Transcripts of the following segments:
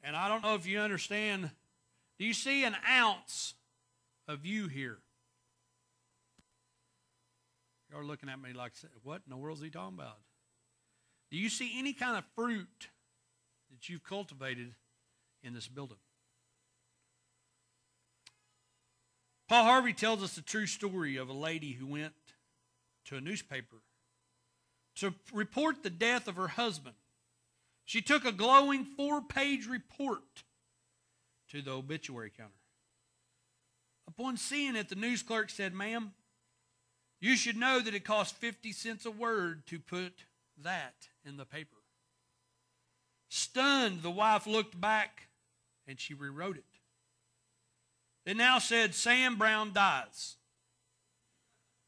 And I don't know if you understand. Do you see an ounce of you here? You're looking at me like, what in the world is he talking about? Do you see any kind of fruit that you've cultivated in this building? Paul Harvey tells us the true story of a lady who went to a newspaper to report the death of her husband. She took a glowing 4-page report to the obituary counter. Upon seeing it, the news clerk said, "Ma'am, you should know that it costs 50 cents a word to put that in the paper." Stunned, the wife looked back and she rewrote it. It now said, "Sam Brown dies."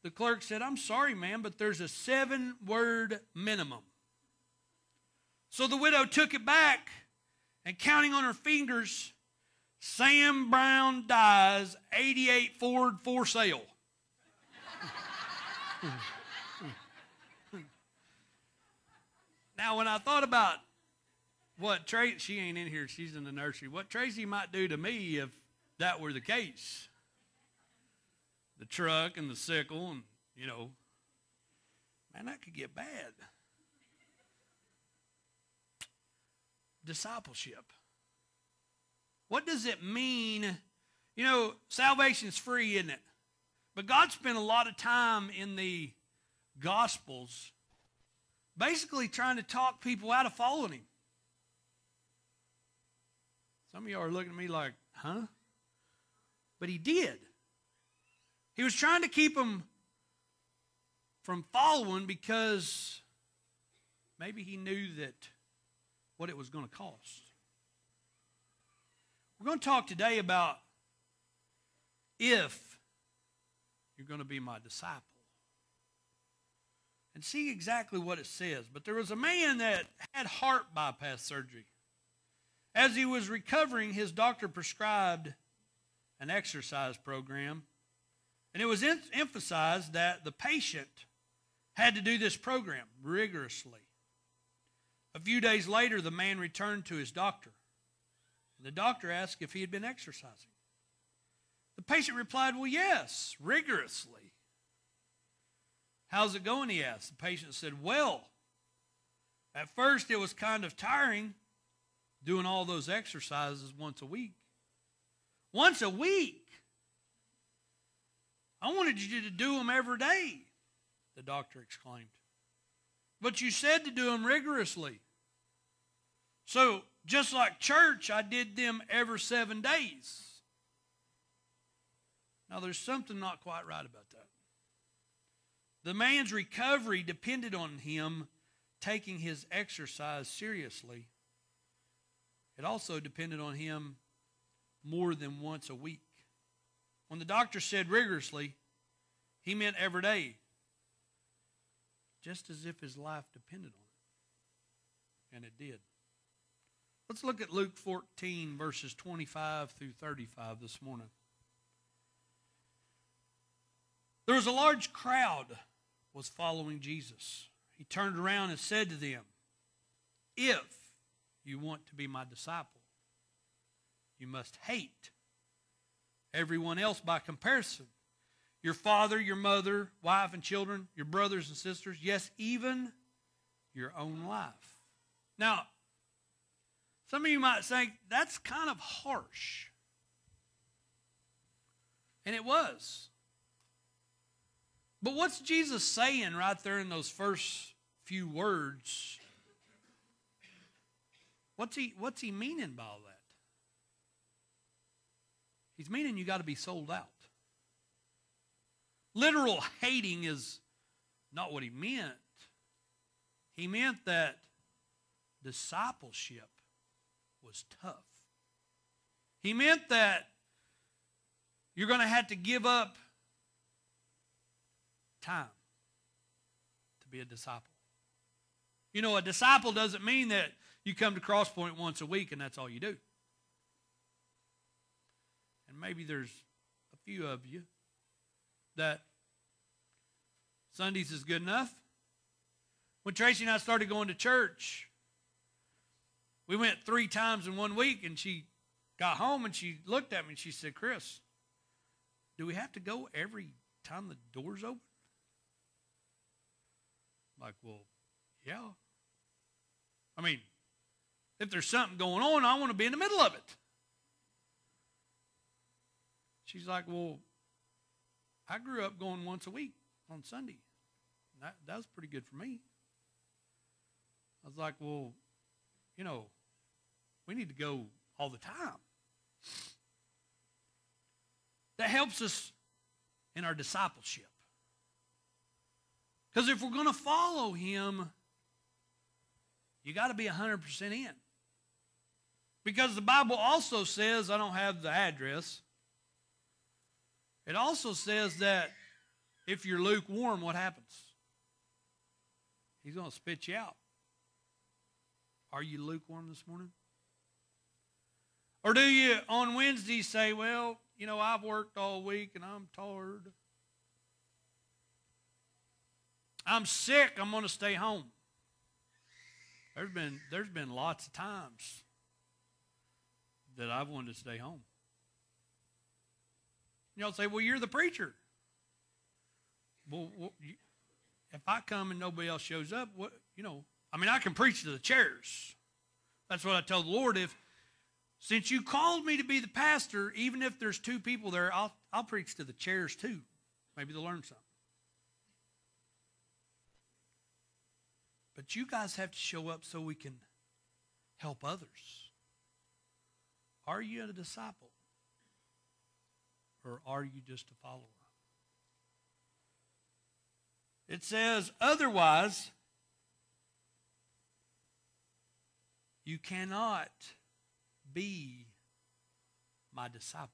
The clerk said, "I'm sorry, ma'am, but there's a 7-word minimum." So the widow took it back and, counting on her fingers, "Sam Brown dies, 88 Ford for sale." Now, when I thought about what Tracy, she ain't in here, she's in the nursery, what Tracy might do to me if that were the case. The truck and the sickle and, man, that could get bad. Discipleship. What does it mean? Salvation's free, isn't it? But God spent a lot of time in the Gospels basically trying to talk people out of following him. Some of y'all are looking at me like, huh? But he did. He was trying to keep them from following because maybe he knew that what it was going to cost. We're going to talk today about if you're going to be my disciple. And see exactly what it says. But there was a man that had heart bypass surgery. As he was recovering, his doctor prescribed an exercise program. And it was emphasized that the patient had to do this program rigorously. A few days later, the man returned to his doctor. The doctor asked if he had been exercising. The patient replied, "Well, yes, rigorously." "How's it going?" he asked. The patient said, "Well, at first it was kind of tiring doing all those exercises once a week." "Once a week? I wanted you to do them every day," the doctor exclaimed. "But you said to do them rigorously. So, just like church, I did them every 7 days." Now, there's something not quite right about that. The man's recovery depended on him taking his exercise seriously. It also depended on him more than once a week. When the doctor said rigorously, he meant every day, just as if his life depended on it. And it did. Let's look at Luke 14, verses 25 through 35 this morning. There was a large crowd was following Jesus. He turned around and said to them, "If you want to be my disciple, you must hate everyone else by comparison. Your father, your mother, wife and children, your brothers and sisters, yes, even your own life." Now, some of you might think that's kind of harsh. And it was. But what's Jesus saying right there in those first few words? What's he meaning by all that? He's meaning you got to be sold out. Literal hating is not what he meant. He meant that discipleship was tough. He meant that you're going to have to give up time to be a disciple. A disciple doesn't mean that you come to Crosspointe once a week and that's all you do. And maybe there's a few of you that Sundays is good enough. When Tracy and I started going to church, We went 3 times in 1 week, and she got home, and she looked at me, and she said, Chris, do we have to go every time the door's open? I'm like, well, yeah. I mean, if there's something going on, I want to be in the middle of it. She's like, well, I grew up going once a week on Sunday. That was pretty good for me. I was like, well, we need to go all the time. That helps us in our discipleship. Because if we're going to follow him, you got to be 100% in. Because the Bible also says, I don't have the address, it also says that if you're lukewarm, what happens? He's going to spit you out. Are you lukewarm this morning? Or do you on Wednesday say, well, I've worked all week and I'm tired. I'm sick, I'm going to stay home. There's been lots of times that I've wanted to stay home. Y'all say, well, you're the preacher. Well, if I come and nobody else shows up, I can preach to the chairs. That's what I told the Lord. Since you called me to be the pastor, even if there's 2 people there, I'll preach to the chairs too. Maybe they'll learn something. But you guys have to show up so we can help others. Are you a disciple? Or are you just a follower? It says, otherwise, you cannot be my disciple.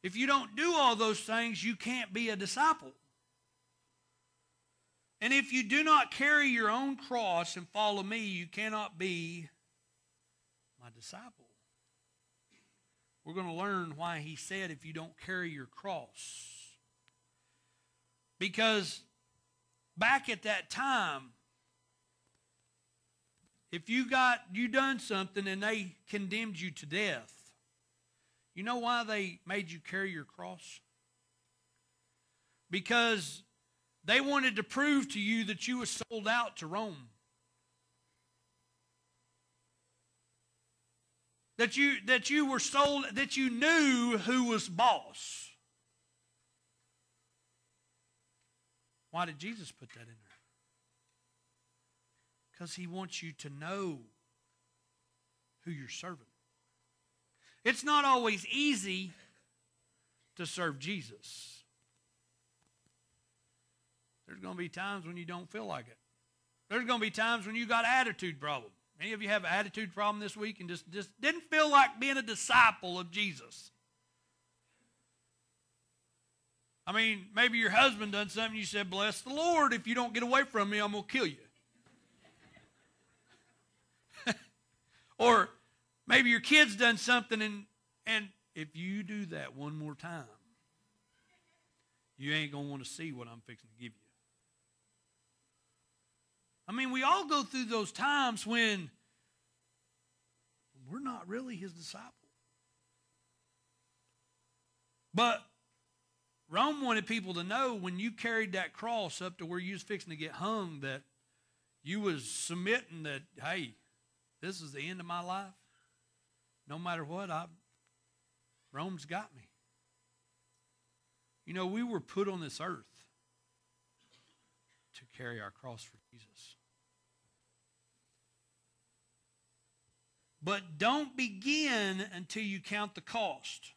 If you don't do all those things, you can't be a disciple. And if you do not carry your own cross and follow me, you cannot be my disciple. We're going to learn why he said if you don't carry your cross. Because back at that time, if you done something and they condemned you to death, you know why they made you carry your cross? Because they wanted to prove to you that you were sold out to Rome. That you were sold, that you knew who was boss. Why did Jesus put that in there? Because he wants you to know who you're serving. It's not always easy to serve Jesus. There's going to be times when you don't feel like it. There's going to be times when you got an attitude problem. Any of you have an attitude problem this week and just didn't feel like being a disciple of Jesus? I mean, maybe your husband done something, you said, bless the Lord, if you don't get away from me, I'm going to kill you. Or maybe your kid's done something, and if you do that one more time, you ain't going to want to see what I'm fixing to give you. I mean, we all go through those times when we're not really his disciple. But Rome wanted people to know when you carried that cross up to where you was fixing to get hung that you was submitting that, hey, this is the end of my life. No matter what, Rome's got me. We were put on this earth to carry our cross for Jesus. But don't begin until you count the cost.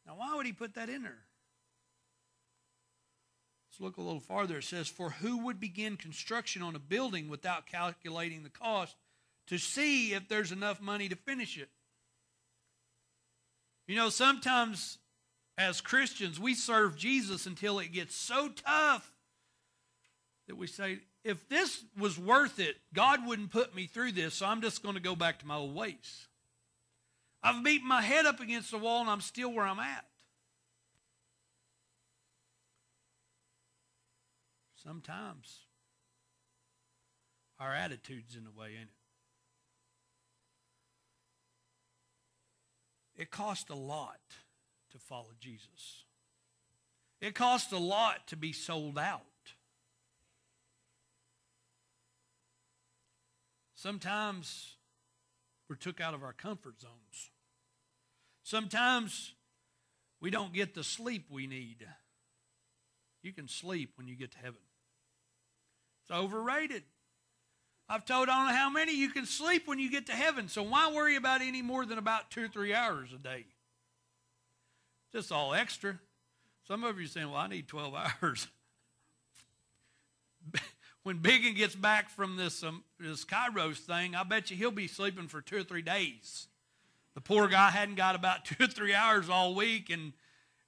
Now, why would he put that in there? Let's look a little farther. It says, for who would begin construction on a building without calculating the cost to see if there's enough money to finish it? Sometimes as Christians, we serve Jesus until it gets so tough that we say, if this was worth it, God wouldn't put me through this, so I'm just going to go back to my old ways. I've beaten my head up against the wall, and I'm still where I'm at. Sometimes Our attitude's in the way, ain't it? It costs a lot to follow Jesus. It costs a lot to be sold out. Sometimes we're took out of our comfort zones. Sometimes we don't get the sleep we need. You can sleep when you get to heaven. It's overrated. I've told I don't know how many you can sleep when you get to heaven. So why worry about any more than about 2 or 3 hours a day? Just all extra. Some of you are saying, well, I need 12 hours. When Biggin gets back from this Kairos thing, I bet you he'll be sleeping for 2 or 3 days. The poor guy hadn't got about 2 or 3 hours all week, and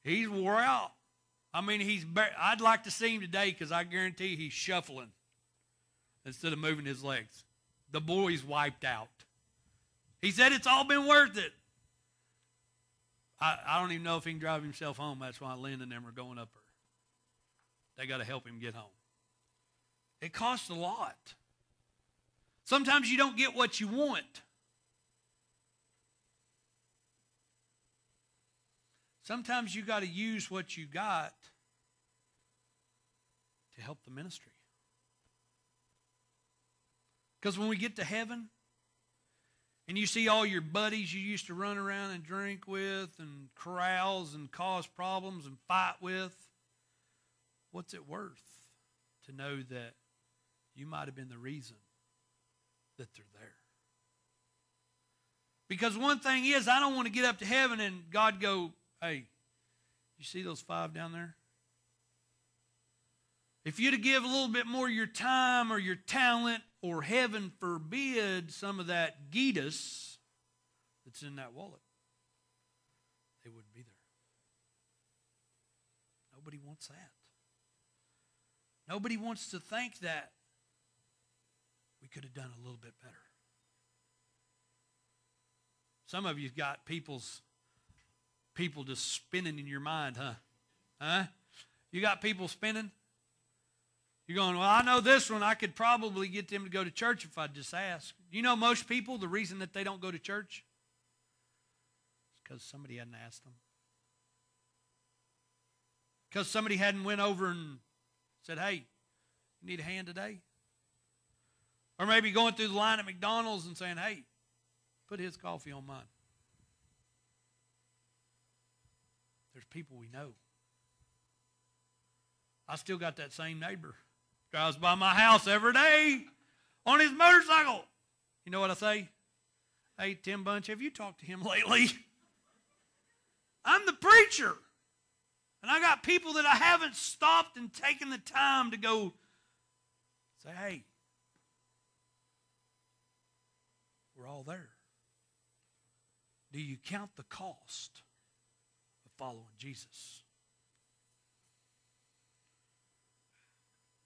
he's wore out. I mean, I'd like to see him today because I guarantee he's shuffling instead of moving his legs. The boy's wiped out. He said it's all been worth it. I don't even know if he can drive himself home. That's why Lynn and them are going up there. They got to help him get home. It costs a lot. Sometimes you don't get what you want. Sometimes you got to use what you got to help the ministry. Because when we get to heaven, and you see all your buddies you used to run around and drink with and carouse and cause problems and fight with, what's it worth to know that you might have been the reason that they're there? Because one thing is, I don't want to get up to heaven and God go, hey, you see those 5 down there? If you'd have give a little bit more of your time or your talent, or heaven forbid, some of that Gitas that's in that wallet, they wouldn't be there. Nobody wants that. Nobody wants to think that we could have done a little bit better. Some of you got people just spinning in your mind, huh? Huh? You got people spinning? You're going, well, I know this one. I could probably get them to go to church if I just ask. You know most people, the reason that they don't go to church is because somebody hadn't asked them. Because somebody hadn't went over and said, hey, you need a hand today? Or maybe going through the line at McDonald's and saying, hey, put his coffee on mine. There's people we know. I still got that same neighbor. Drives by my house every day on his motorcycle. You know what I say? Hey, Tim Bunch, have you talked to him lately? I'm the preacher. And I got people that I haven't stopped and taken the time to go say, hey, we're all there. Do you count the cost of following Jesus?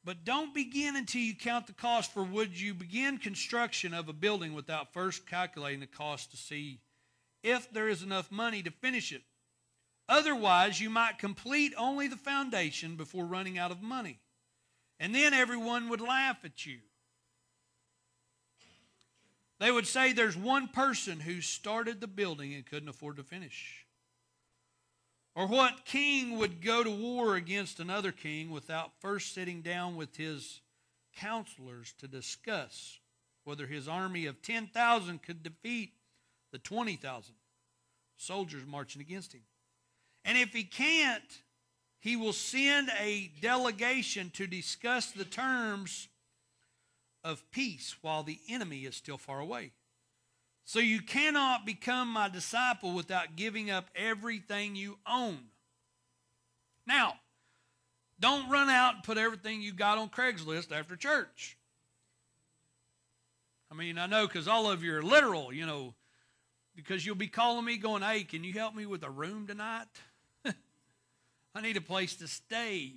But don't begin until you count the cost, for would you begin construction of a building without first calculating the cost to see if there is enough money to finish it? Otherwise, you might complete only the foundation before running out of money. And then everyone would laugh at you. They would say there's one person who started the building and couldn't afford to finish. Or what king would go to war against another king without first sitting down with his counselors to discuss whether his army of 10,000 could defeat the 20,000 soldiers marching against him? And if he can't, he will send a delegation to discuss the terms of peace while the enemy is still far away. So you cannot become my disciple without giving up everything you own. Now, don't run out and put everything you got on Craigslist after church. I mean, I know because all of you are literal, you know, because you'll be calling me going, hey, can you help me with a room tonight? I need a place to stay.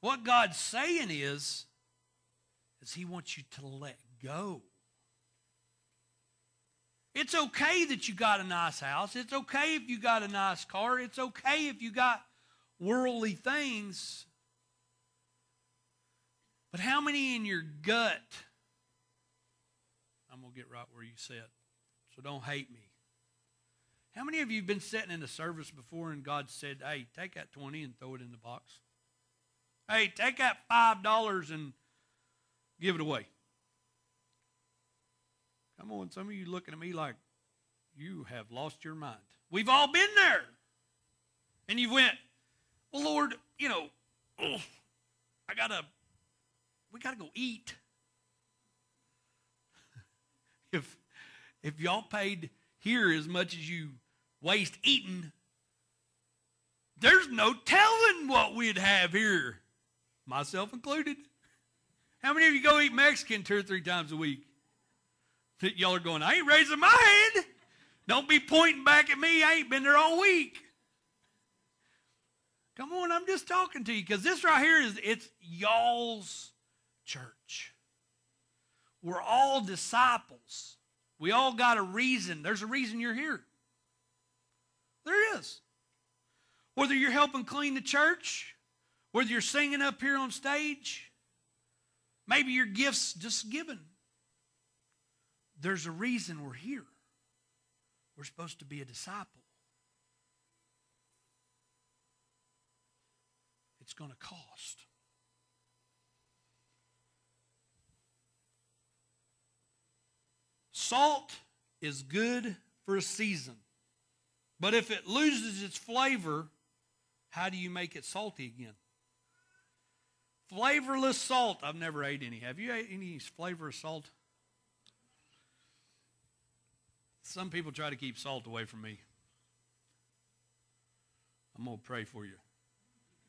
What God's saying is he wants you to let go. It's okay that you got a nice house. It's okay if you got a nice car. It's okay if you got worldly things. But how many in your gut, I'm going to get right where you sit, so don't hate me. How many of you have been sitting in a service before and God said, hey, take that 20 and throw it in the box? Hey, take that $5 and give it away. Come on, some of you looking at me like you have lost your mind. We've all been there. And you went, well, Lord, we got to go eat. If y'all paid here as much as you waste eating, there's no telling what we'd have here, myself included. How many of you go eat Mexican 2 or 3 times a week? Y'all are going, I ain't raising my hand. Don't be pointing back at me. I ain't been there all week. Come on, I'm just talking to you because this right here it's y'all's church. We're all disciples. We all got a reason. There's a reason you're here. There is. Whether you're helping clean the church, whether you're singing up here on stage, maybe your gift's just given. There's a reason we're here. We're supposed to be a disciple. It's going to cost. Salt is good for a season, but if it loses its flavor, how do you make it salty again? Flavorless salt. I've never ate any. Have you ate any flavorless salt? Some people try to keep salt away from me. I'm going to pray for you.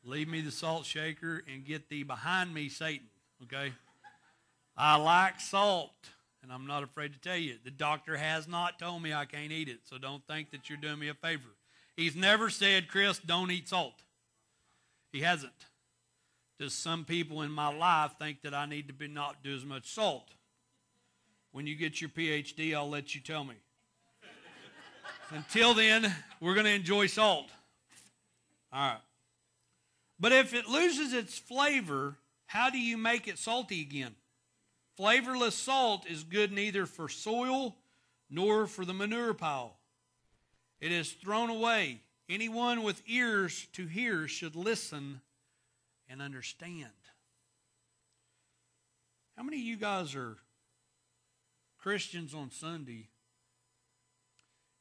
Leave me the salt shaker and get thee behind me, Satan, okay? I like salt, and I'm not afraid to tell you. The doctor has not told me I can't eat it, so don't think that you're doing me a favor. He's never said, Chris, don't eat salt. He hasn't. Does some people in my life think that I need to not do as much salt? When you get your PhD, I'll let you tell me. Until then, we're going to enjoy salt. All right. But if it loses its flavor, how do you make it salty again? Flavorless salt is good neither for soil nor for the manure pile. It is thrown away. Anyone with ears to hear should listen and understand. How many of you guys are Christians on Sunday?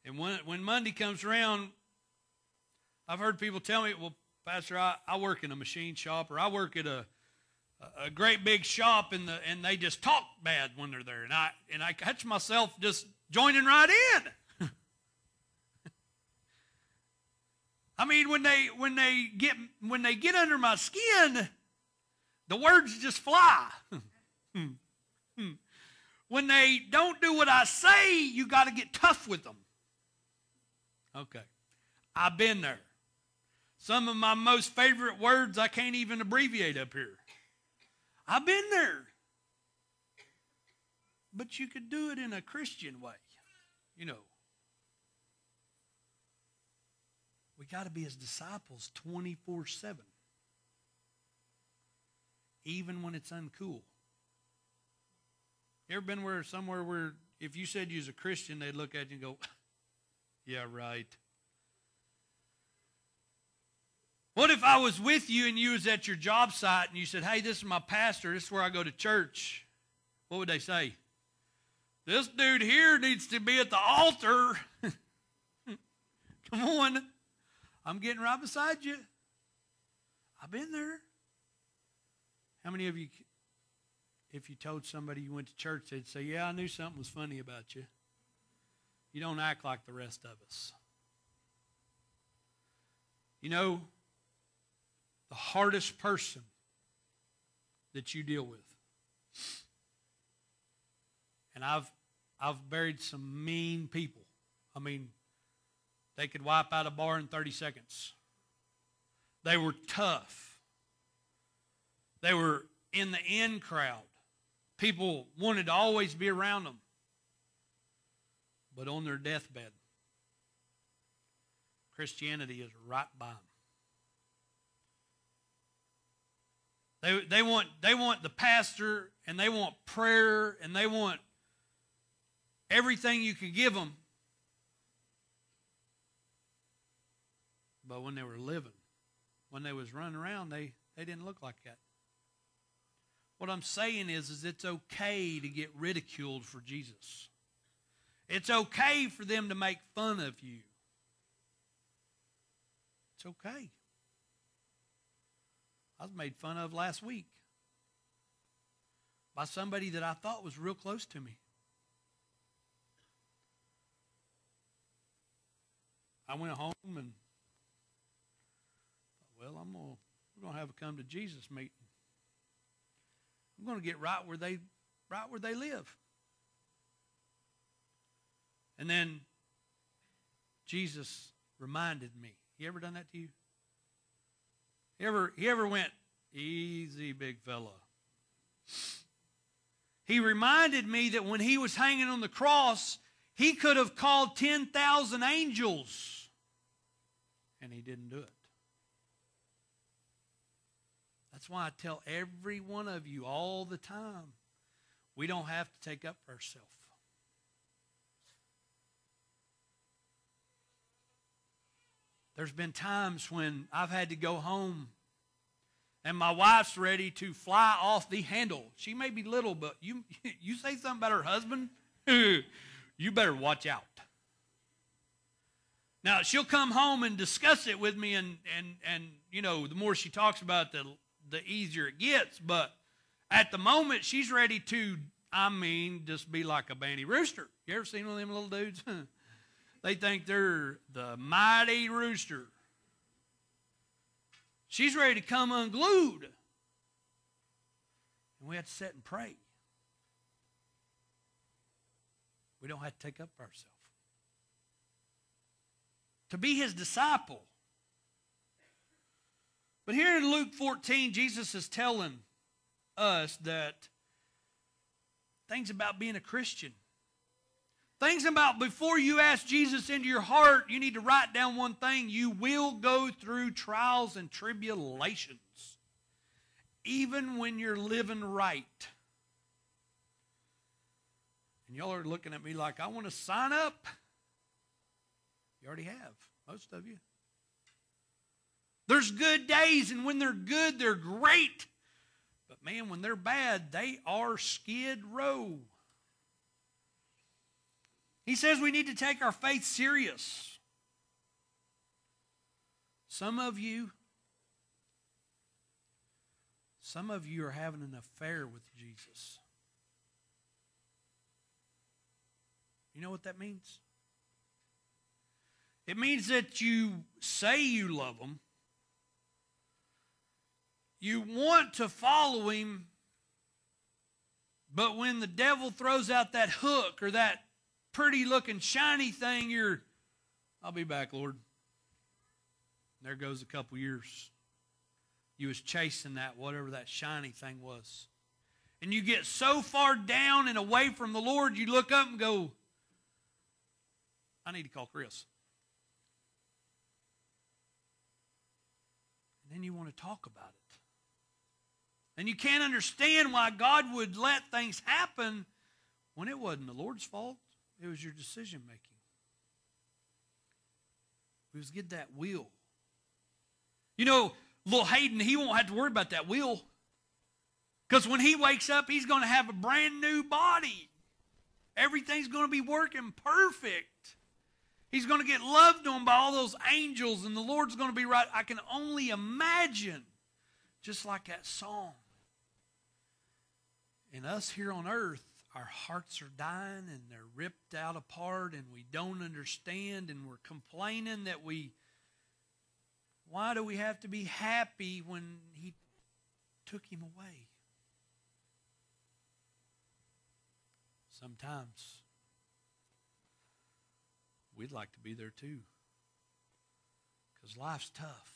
And when Monday comes around, I've heard people tell me, well, Pastor, I work in a machine shop, or I work at a great big shop, and they just talk bad when they're there, and I catch myself just joining right in. I mean, when they get under my skin, the words just fly. When they don't do what I say, you got to get tough with them. Okay, I've been there. Some of my most favorite words I can't even abbreviate up here. I've been there. But you could do it in a Christian way. We got to be his disciples 24/7. Even when it's uncool. You ever been somewhere where if you said you was a Christian, they'd look at you and go, yeah, right. What if I was with you and you was at your job site and you said, hey, this is my pastor, this is where I go to church? What would they say? This dude here needs to be at the altar. Come on. I'm getting right beside you. I've been there. How many of you, if you told somebody you went to church, they'd say, yeah, I knew something was funny about you. You don't act like the rest of us. The hardest person that you deal with. And I've buried some mean people. I mean, they could wipe out a bar in 30 seconds. They were tough. They were in the in crowd. People wanted to always be around them. But on their deathbed, Christianity is right by them. They want the pastor, and they want prayer, and they want everything you can give them. But when they were living, when they was running around, they didn't look like that. What I'm saying is it's okay to get ridiculed for Jesus. It's okay for them to make fun of you. It's okay. I was made fun of last week by somebody that I thought was real close to me. I went home and thought, well, we're going to have a come to Jesus meeting. I'm going to get right where they live. And then Jesus reminded me. You ever done that to you? He ever went, easy, big fella. He reminded me that when he was hanging on the cross, he could have called 10,000 angels, and he didn't do it. That's why I tell every one of you all the time, we don't have to take up for ourselves. There's been times when I've had to go home and my wife's ready to fly off the handle. She may be little, but you say something about her husband, you better watch out. Now, she'll come home and discuss it with me, and you know, the more she talks about it, the easier it gets. But at the moment, she's ready to, just be like a banty rooster. You ever seen one of them little dudes? They think they're the mighty rooster. She's ready to come unglued. And we have to sit and pray. We don't have to take up for ourselves. To be his disciple. But here in Luke 14, Jesus is telling us that things about being a Christian. Things about before you ask Jesus into your heart, you need to write down one thing. You will go through trials and tribulations. Even when you're living right. And y'all are looking at me like, I want to sign up. You already have, most of you. There's good days, and when they're good, they're great. But man, when they're bad, they are skid row. He says we need to take our faith serious. Some of you are having an affair with Jesus. You know what that means? It means that you say you love him. You want to follow him. But when the devil throws out that hook or that pretty looking shiny thing, I'll be back, Lord. There goes a couple years. You was chasing that, whatever that shiny thing was. And you get so far down and away from the Lord, you look up and go, I need to call Chris. And then you want to talk about it. And you can't understand why God would let things happen when it wasn't the Lord's fault. It was your decision making. We was get that will. You know, little Hayden, he won't have to worry about that will. Because when he wakes up, he's going to have a brand new body. Everything's going to be working perfect. He's going to get loved on by all those angels, and the Lord's going to be right. I can only imagine, just like that song. And us here on earth, our hearts are dying and they're ripped out apart and we don't understand and we're complaining that why do we have to be happy when he took him away? Sometimes we'd like to be there too, because life's tough.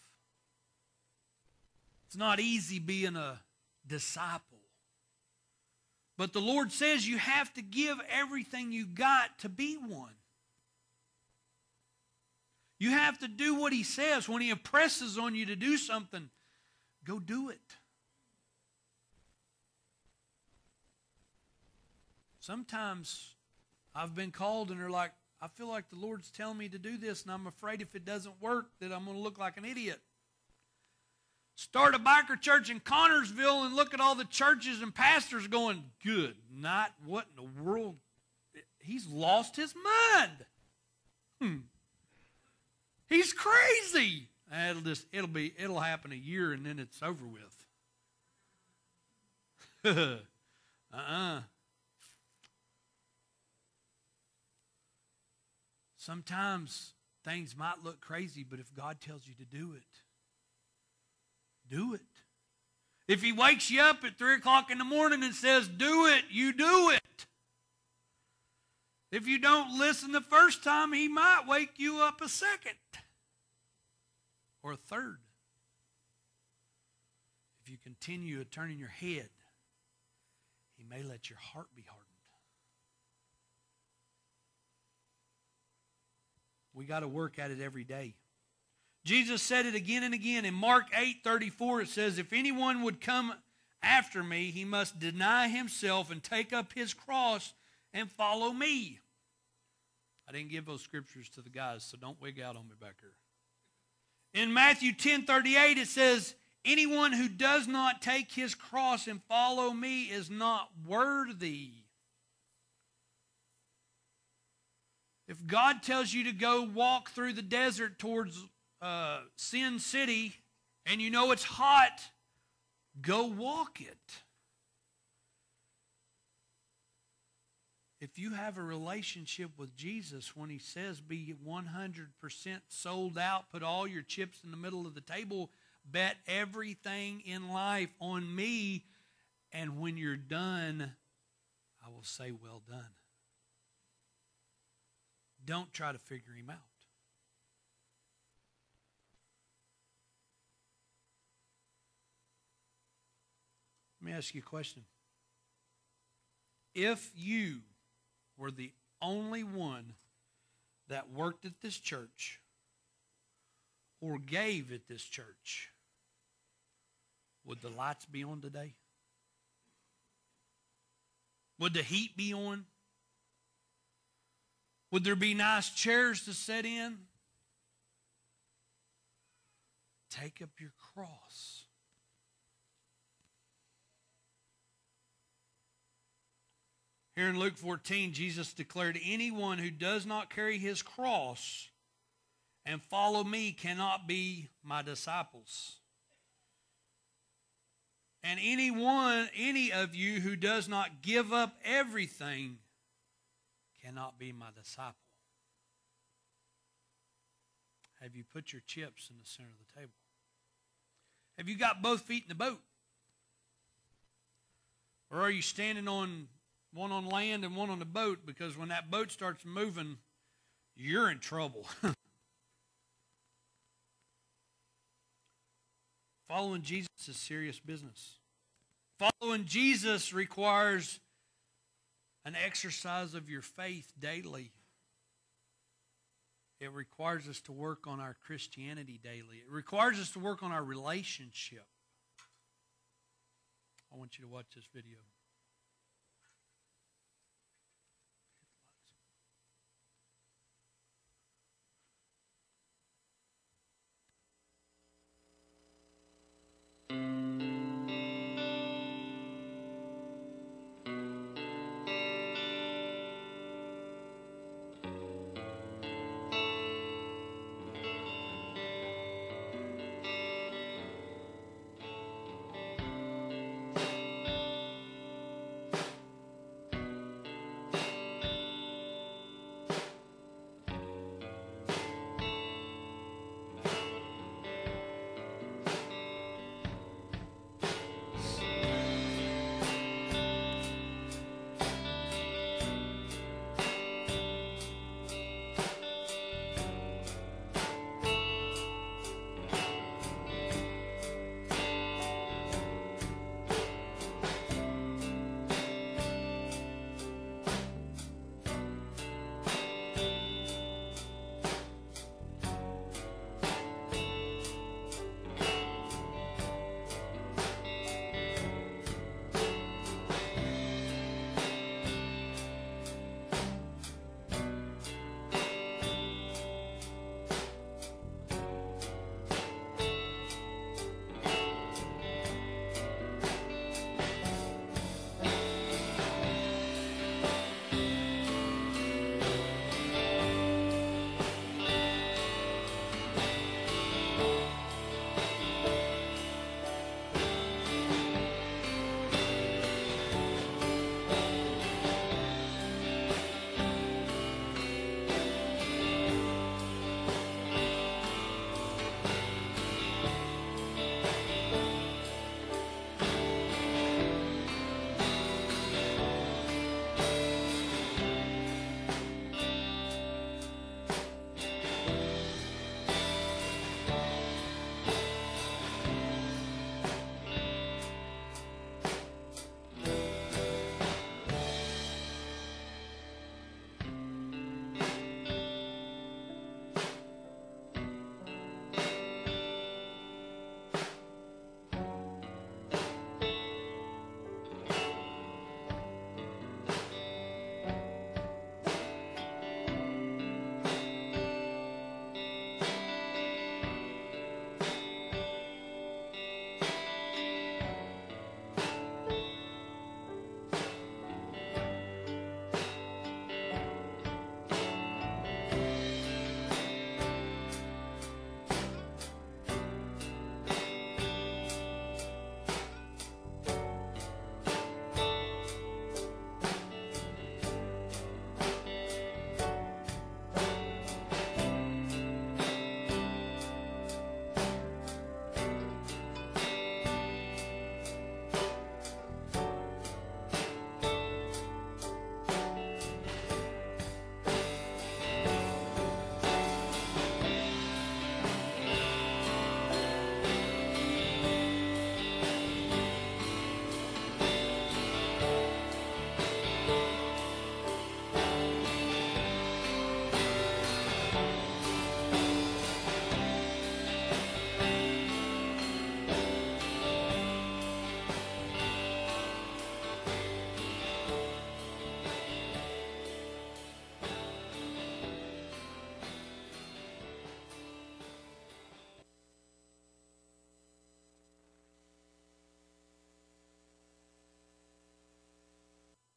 It's not easy being a disciple. But the Lord says you have to give everything you got to be one. You have to do what he says. When he impresses on you to do something, go do it. Sometimes I've been called and they're like, I feel like the Lord's telling me to do this, and I'm afraid if it doesn't work that I'm going to look like an idiot. Start a biker church in Connorsville and look at all the churches and pastors going, good night, what in the world? He's lost his mind. He's crazy. It'll happen a year and then it's over with. Sometimes things might look crazy, but if God tells you to do it, do it. If he wakes you up at 3 o'clock in the morning and says, do it, you do it. If you don't listen the first time, he might wake you up a second or a third. If you continue turning your head, he may let your heart be hardened. We got to work at it every day. Jesus said it again and again. In Mark 8:34, it says, if anyone would come after me, he must deny himself and take up his cross and follow me. I didn't give those scriptures to the guys, so don't wig out on me back here. In Matthew 10:38, it says, anyone who does not take his cross and follow me is not worthy. If God tells you to go walk through the desert towards Sin City and you know it's hot, go walk it. If you have a relationship with Jesus, when he says be 100% sold out, put all your chips in the middle of the table, bet everything in life on me, and when you're done, I will say, well done. Don't try to figure him out. Let me ask you a question. If you were the only one that worked at this church or gave at this church, would the lights be on today? Would the heat be on? Would there be nice chairs to sit in? Take up your cross. Here in Luke 14, Jesus declared, anyone who does not carry his cross and follow me cannot be my disciples. And any of you who does not give up everything cannot be my disciple. Have you put your chips in the center of the table? Have you got both feet in the boat? Or are you standing on one on land and one on the boat, because when that boat starts moving, you're in trouble. Following Jesus is serious business. Following Jesus requires an exercise of your faith daily. It requires us to work on our Christianity daily. It requires us to work on our relationship. I want you to watch this video.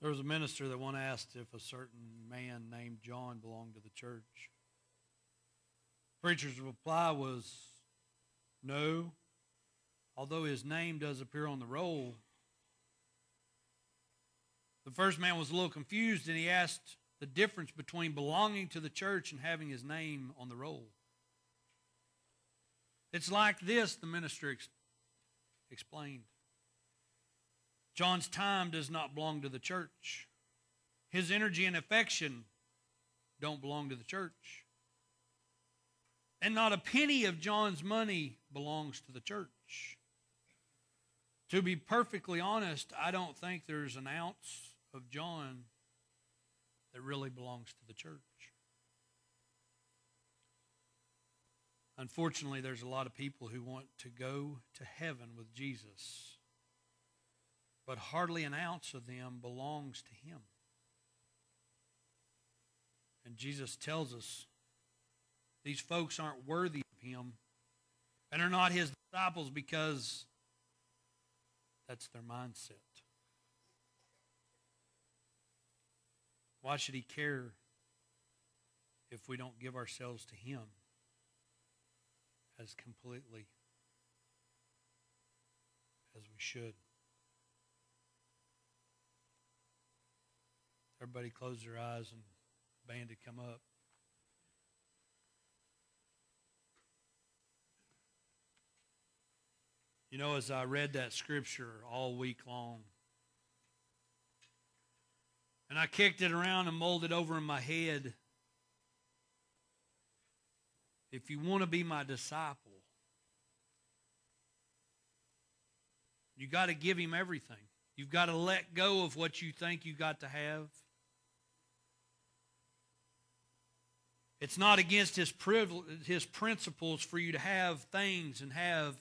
There was a minister that once asked if a certain man named John belonged to the church. The preacher's reply was, no, although his name does appear on the roll. The first man was a little confused, and he asked the difference between belonging to the church and having his name on the roll. It's like this, the minister explained. John's time does not belong to the church. His energy and affection don't belong to the church. And not a penny of John's money belongs to the church. To be perfectly honest, I don't think there's an ounce of John that really belongs to the church. Unfortunately, there's a lot of people who want to go to heaven with Jesus, but hardly an ounce of them belongs to him. And Jesus tells us these folks aren't worthy of him and are not his disciples because that's their mindset. Why should he care if we don't give ourselves to him as completely as we should? Everybody close their eyes and band to come up. You know, as I read that scripture all week long, and I kicked it around and mulled it over in my head, if you want to be my disciple, you got to give him everything. You've got to let go of what you think you got to have. It's not against his principles for you to have things and have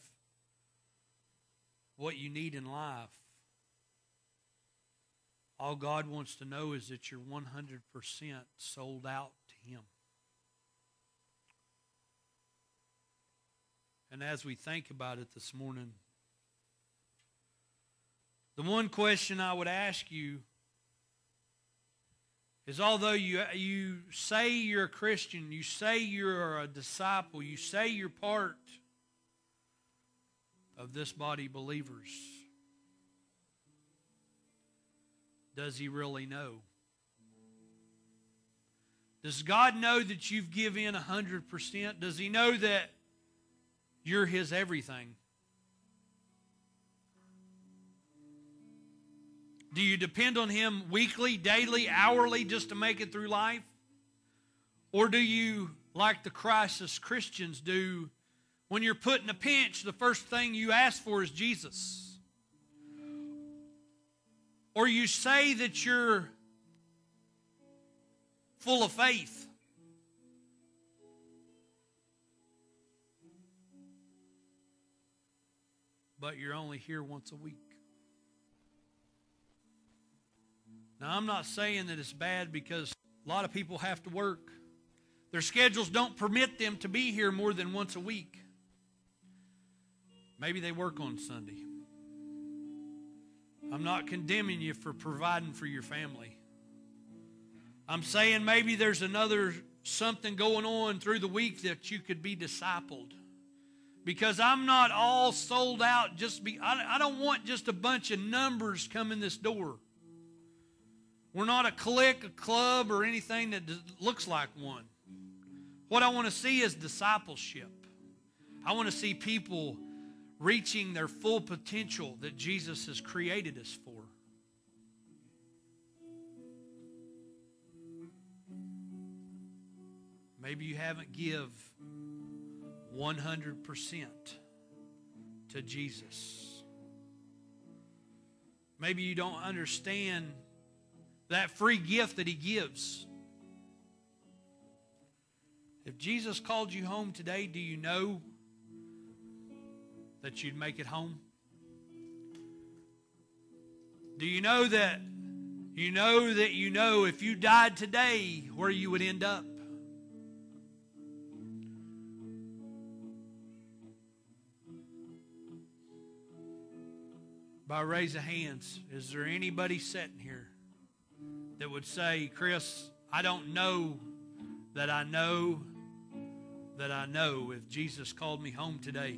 what you need in life. All God wants to know is that you're 100% sold out to him. And as we think about it this morning, the one question I would ask you is, although you say you're a Christian, you say you're a disciple, you say you're part of this body of believers, does he really know? Does God know that you've given 100%? Does he know that you're his everything? Do you depend on him weekly, daily, hourly just to make it through life? Or do you, like the crisis Christians do, when you're put in a pinch, the first thing you ask for is Jesus? Or you say that you're full of faith, but you're only here once a week. Now, I'm not saying that it's bad, because a lot of people have to work. Their schedules don't permit them to be here more than once a week. Maybe they work on Sunday. I'm not condemning you for providing for your family. I'm saying maybe there's another something going on through the week that you could be discipled. Because I'm not all sold out. I don't want just a bunch of numbers coming this door. We're not a clique, a club, or anything that looks like one. What I want to see is discipleship. I want to see people reaching their full potential that Jesus has created us for. Maybe you haven't give 100% to Jesus. Maybe you don't understand that free gift that he gives. If Jesus called you home today, do you know that you'd make it home? Do you know that if you died today where you would end up? By raise of hands, is there anybody sitting here that would say, Chris, I don't know that I know that I know if Jesus called me home today,